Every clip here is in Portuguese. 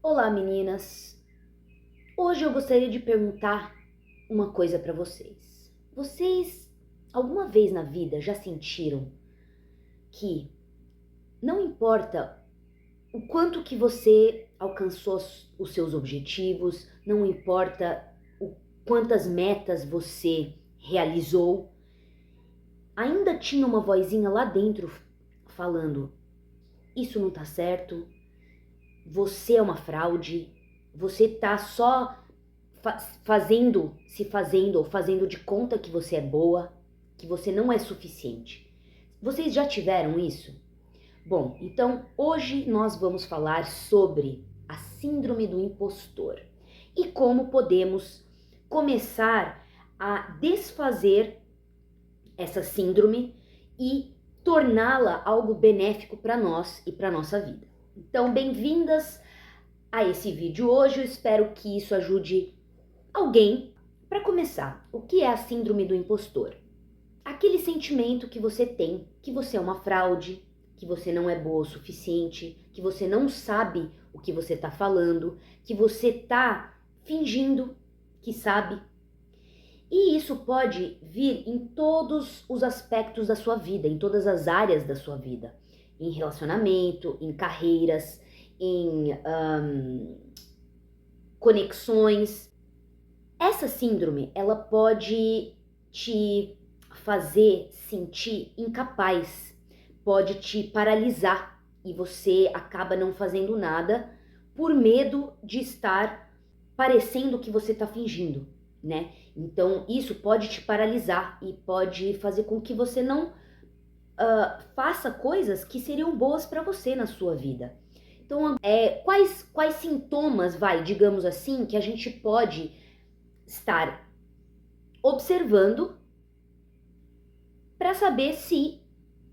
Olá, meninas! Hoje eu gostaria de perguntar uma coisa para vocês. Vocês, alguma vez na vida, já sentiram que não importa o quanto que você alcançou os seus objetivos, não importa quantas metas você realizou, ainda tinha uma vozinha lá dentro falando: isso não tá certo, você é uma fraude, você tá só fazendo de conta que você é boa, que você não é suficiente. Vocês já tiveram isso? Bom, então hoje nós vamos falar sobre a síndrome do impostor e como podemos começar a desfazer essa síndrome e torná-la algo benéfico para nós e para nossa vida. Então, bem-vindas a esse vídeo hoje. Eu espero que isso ajude alguém. Para começar, o que é a síndrome do impostor? Aquele sentimento que você tem que você é uma fraude, que você não é boa o suficiente, que você não sabe o que você está falando, que você está fingindo que sabe. E isso pode vir em todos os aspectos da sua vida, em todas as áreas da sua vida. Em relacionamento, em carreiras, em conexões. Essa síndrome, ela pode te fazer sentir incapaz, pode te paralisar e você acaba não fazendo nada por medo de estar parecendo que você está fingindo, né? Então isso pode te paralisar e pode fazer com que você não faça coisas que seriam boas para você na sua vida. Então, quais sintomas, digamos assim, que a gente pode estar observando para saber se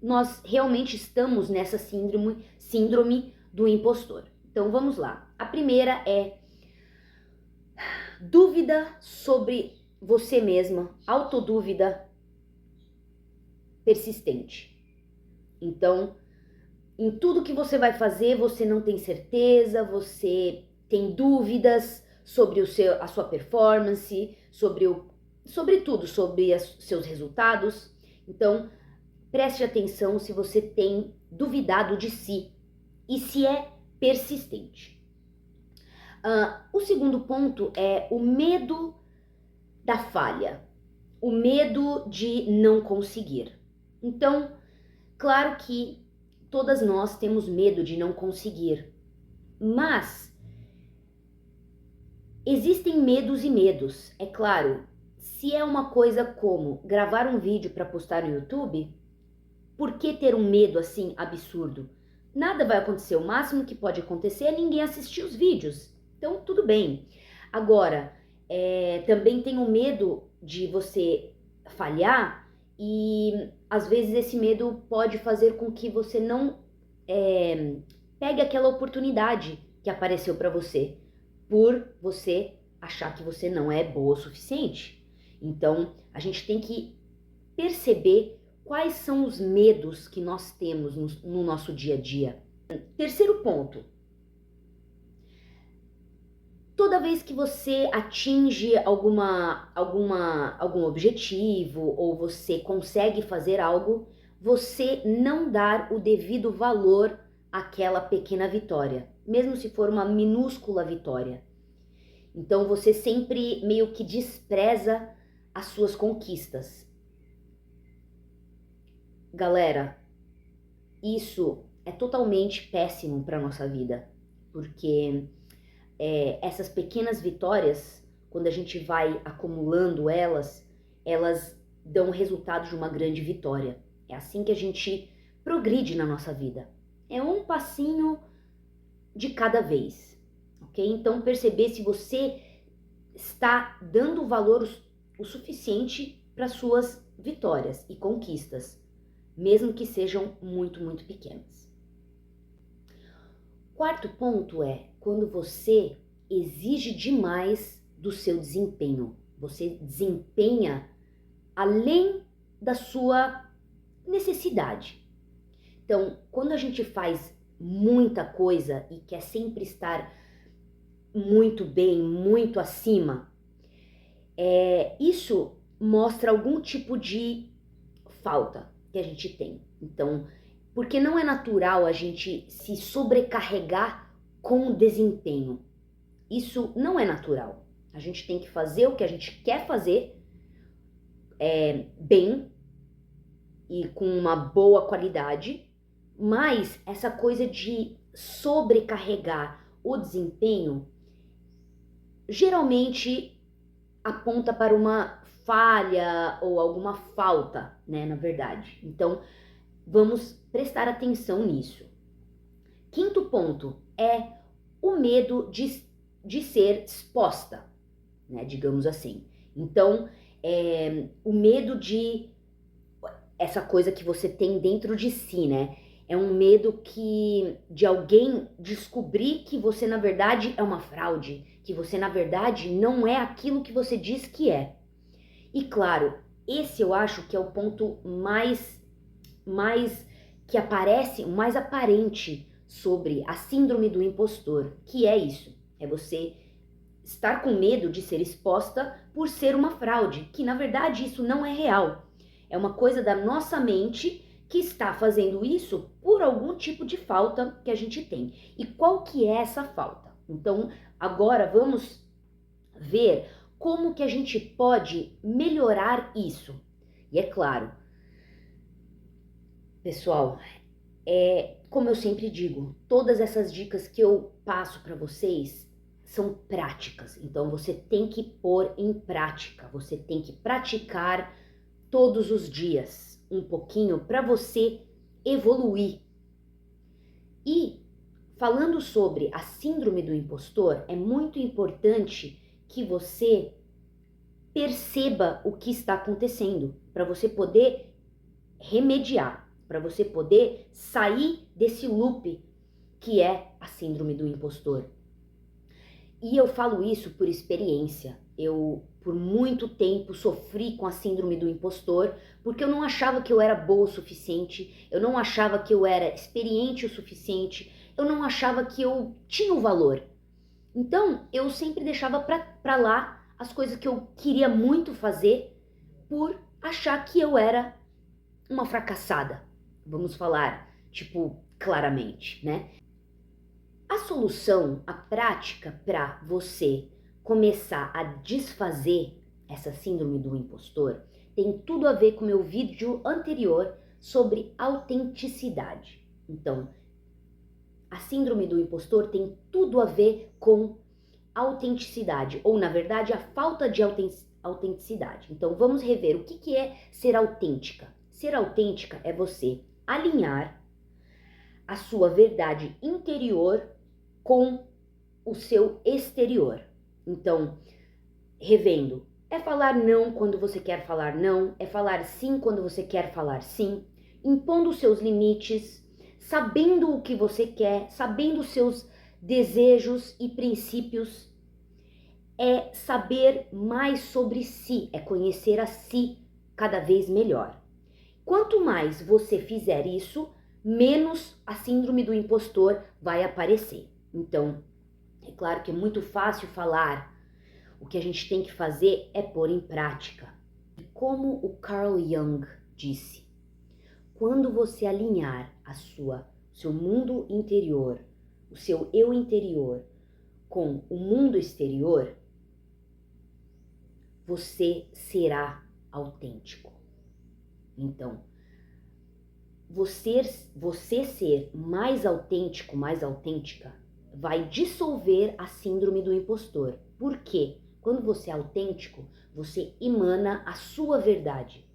nós realmente estamos nessa síndrome do impostor. Então vamos lá. A primeira é dúvida sobre você mesma, autodúvida persistente. Então, em tudo que você vai fazer, você não tem certeza, você tem dúvidas sobre a sua performance, sobre tudo, sobre seus resultados. Então, preste atenção se você tem duvidado de si e se é persistente. O segundo ponto é o medo da falha, o medo de não conseguir. Então, claro que todas nós temos medo de não conseguir, mas existem medos e medos. É claro, se é uma coisa como gravar um vídeo para postar no YouTube, por que ter um medo assim absurdo? Nada vai acontecer, o máximo que pode acontecer é ninguém assistir os vídeos, então tudo bem. Agora, também tem o medo de você falhar e às vezes esse medo pode fazer com que você não pegue aquela oportunidade que apareceu para você, por você achar que você não é boa o suficiente. Então, a gente tem que perceber quais são os medos que nós temos no nosso dia a dia. Terceiro ponto. Toda vez que você atinge algum objetivo ou você consegue fazer algo, você não dar o devido valor àquela pequena vitória, mesmo se for uma minúscula vitória. Então você sempre meio que despreza as suas conquistas. Galera, isso é totalmente péssimo para nossa vida, porque essas pequenas vitórias, quando a gente vai acumulando elas dão o resultado de uma grande vitória. É assim que a gente progride na nossa vida. É um passinho de cada vez, ok? Então perceber se você está dando valor o suficiente para suas vitórias e conquistas, mesmo que sejam muito, muito pequenas. Quarto ponto é quando você exige demais do seu desempenho. Você desempenha além da sua necessidade. Então, quando a gente faz muita coisa e quer sempre estar muito bem, muito acima, isso mostra algum tipo de falta que a gente tem. Então, porque não é natural a gente se sobrecarregar com o desempenho. Isso não é natural. A gente tem que fazer o que a gente quer fazer bem e com uma boa qualidade, mas essa coisa de sobrecarregar o desempenho geralmente aponta para uma falha ou alguma falta, né, na verdade. Então, vamos prestar atenção nisso. Quinto ponto é o medo de ser exposta, né, digamos assim. Então, o medo de essa coisa que você tem dentro de si, né? É um medo de alguém descobrir que você na verdade é uma fraude, que você na verdade não é aquilo que você diz que é. E claro, esse eu acho que é o ponto mais que aparece, mais aparente sobre a síndrome do impostor, que é isso, é você estar com medo de ser exposta por ser uma fraude, que na verdade isso não é real. É uma coisa da nossa mente que está fazendo isso por algum tipo de falta que a gente tem. E qual que é essa falta? Então, agora vamos ver como que a gente pode melhorar isso. E é claro, pessoal, como eu sempre digo, todas essas dicas que eu passo para vocês são práticas. Então você tem que pôr em prática, você tem que praticar todos os dias um pouquinho para você evoluir. E falando sobre a síndrome do impostor, é muito importante que você perceba o que está acontecendo para você poder remediar, para você poder sair desse loop que é a síndrome do impostor. E eu falo isso por experiência. Eu, por muito tempo, sofri com a síndrome do impostor, porque eu não achava que eu era boa o suficiente, eu não achava que eu era experiente o suficiente, eu não achava que eu tinha o valor. Então, eu sempre deixava pra lá as coisas que eu queria muito fazer por achar que eu era uma fracassada. Vamos falar, tipo, claramente, né? A solução, a prática para você começar a desfazer essa síndrome do impostor tem tudo a ver com o meu vídeo anterior sobre autenticidade. Então, a síndrome do impostor tem tudo a ver com autenticidade, ou na verdade a falta de autenticidade. Então vamos rever o que é ser autêntica. Ser autêntica é você alinhar a sua verdade interior com o seu exterior. Então, revendo, é falar não quando você quer falar não, é falar sim quando você quer falar sim, impondo os seus limites, sabendo o que você quer, sabendo os seus desejos e princípios. É saber mais sobre si, é conhecer a si cada vez melhor. Quanto mais você fizer isso, menos a síndrome do impostor vai aparecer. Então, é claro que é muito fácil falar, o que a gente tem que fazer é pôr em prática. Como o Carl Jung disse, quando você alinhar seu mundo interior, o seu eu interior com o mundo exterior, você será autêntico. Então, você ser mais autêntico, mais autêntica, vai dissolver a síndrome do impostor. Por quê? Quando você é autêntico, você emana a sua verdade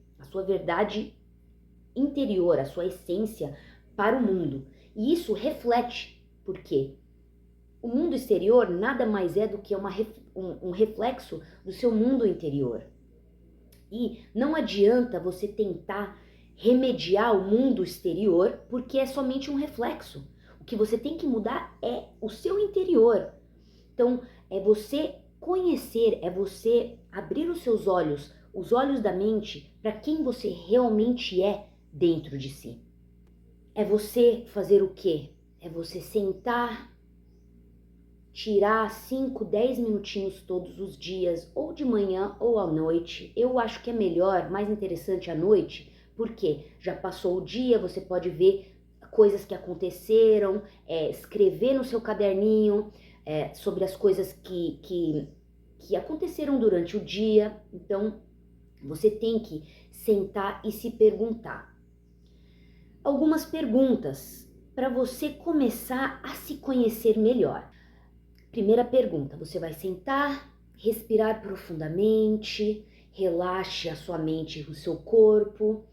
interior, a sua essência para o mundo. E isso reflete, porque o mundo exterior nada mais é do que um reflexo do seu mundo interior. E não adianta você tentar remediar o mundo exterior, porque é somente um reflexo. O que você tem que mudar é o seu interior. Então, é você conhecer, é você abrir os seus olhos, os olhos da mente, para quem você realmente é dentro de si. É você fazer o quê? É você sentar tirar 5, 10 minutinhos todos os dias, ou de manhã ou à noite. Eu acho que é melhor, mais interessante à noite, porque já passou o dia, você pode ver coisas que aconteceram, escrever no seu caderninho sobre as coisas que aconteceram durante o dia. Então, você tem que sentar e se perguntar algumas perguntas para você começar a se conhecer melhor. Primeira pergunta, você vai sentar, respirar profundamente, relaxe a sua mente e o seu corpo.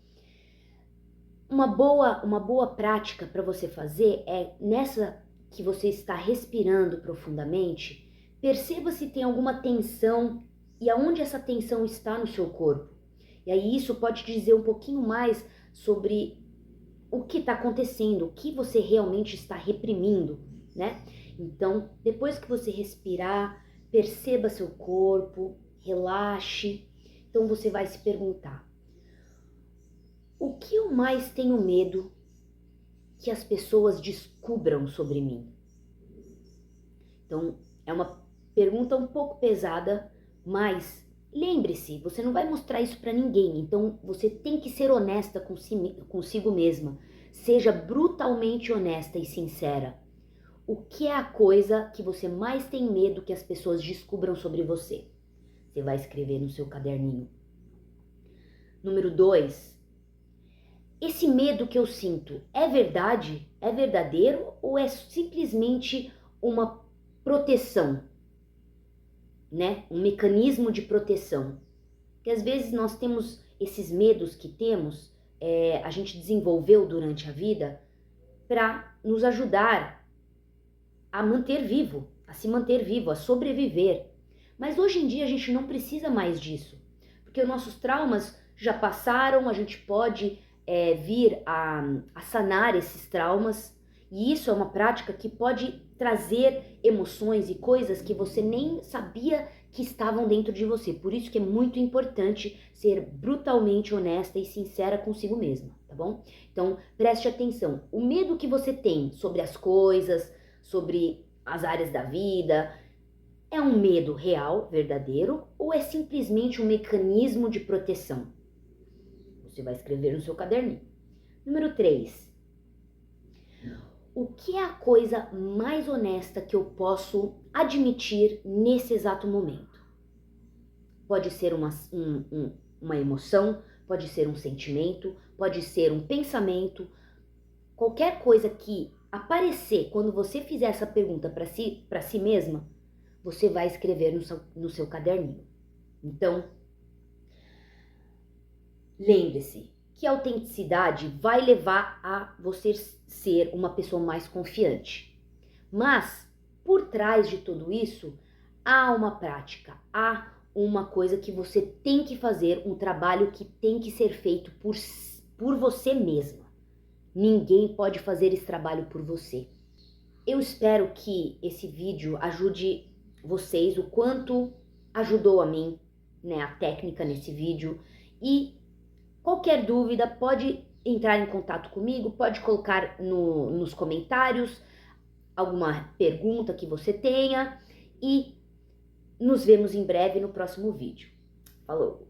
Uma boa prática para você fazer é, nessa que você está respirando profundamente, perceba se tem alguma tensão e aonde essa tensão está no seu corpo. E aí isso pode dizer um pouquinho mais sobre o que está acontecendo, o que você realmente está reprimindo, né? Então, depois que você respirar, perceba seu corpo, relaxe. Então você vai se perguntar: o que eu mais tenho medo que as pessoas descubram sobre mim? Então, é uma pergunta um pouco pesada, mas lembre-se, você não vai mostrar isso para ninguém, então você tem que ser honesta consigo mesma. Seja brutalmente honesta e sincera. O que é a coisa que você mais tem medo que as pessoas descubram sobre você? Você vai escrever no seu caderninho. Número 2. Esse medo que eu sinto é verdade? É verdadeiro ou é simplesmente uma proteção, né? Um mecanismo de proteção? Porque às vezes nós temos esses medos que temos, a gente desenvolveu durante a vida para nos ajudar a manter vivo, a se manter vivo, a sobreviver. Mas hoje em dia a gente não precisa mais disso, porque os nossos traumas já passaram, a gente pode vir a sanar esses traumas, e isso é uma prática que pode trazer emoções e coisas que você nem sabia que estavam dentro de você. Por isso que é muito importante ser brutalmente honesta e sincera consigo mesma, tá bom? Então, preste atenção. O medo que você tem sobre as coisas, sobre as áreas da vida, é um medo real, verdadeiro, ou é simplesmente um mecanismo de proteção? Você vai escrever no seu caderninho. Número 3. O que é a coisa mais honesta que eu posso admitir nesse exato momento? Pode ser uma emoção, pode ser um sentimento, pode ser um pensamento. Qualquer coisa que aparecer quando você fizer essa pergunta para si mesma, você vai escrever no seu caderninho. Então, lembre-se que a autenticidade vai levar a você ser uma pessoa mais confiante. Mas, por trás de tudo isso, há uma prática, há uma coisa que você tem que fazer, um trabalho que tem que ser feito por você mesma. Ninguém pode fazer esse trabalho por você. Eu espero que esse vídeo ajude vocês o quanto ajudou a mim, né, a técnica nesse vídeo. E qualquer dúvida pode entrar em contato comigo, pode colocar nos comentários alguma pergunta que você tenha e nos vemos em breve no próximo vídeo. Falou!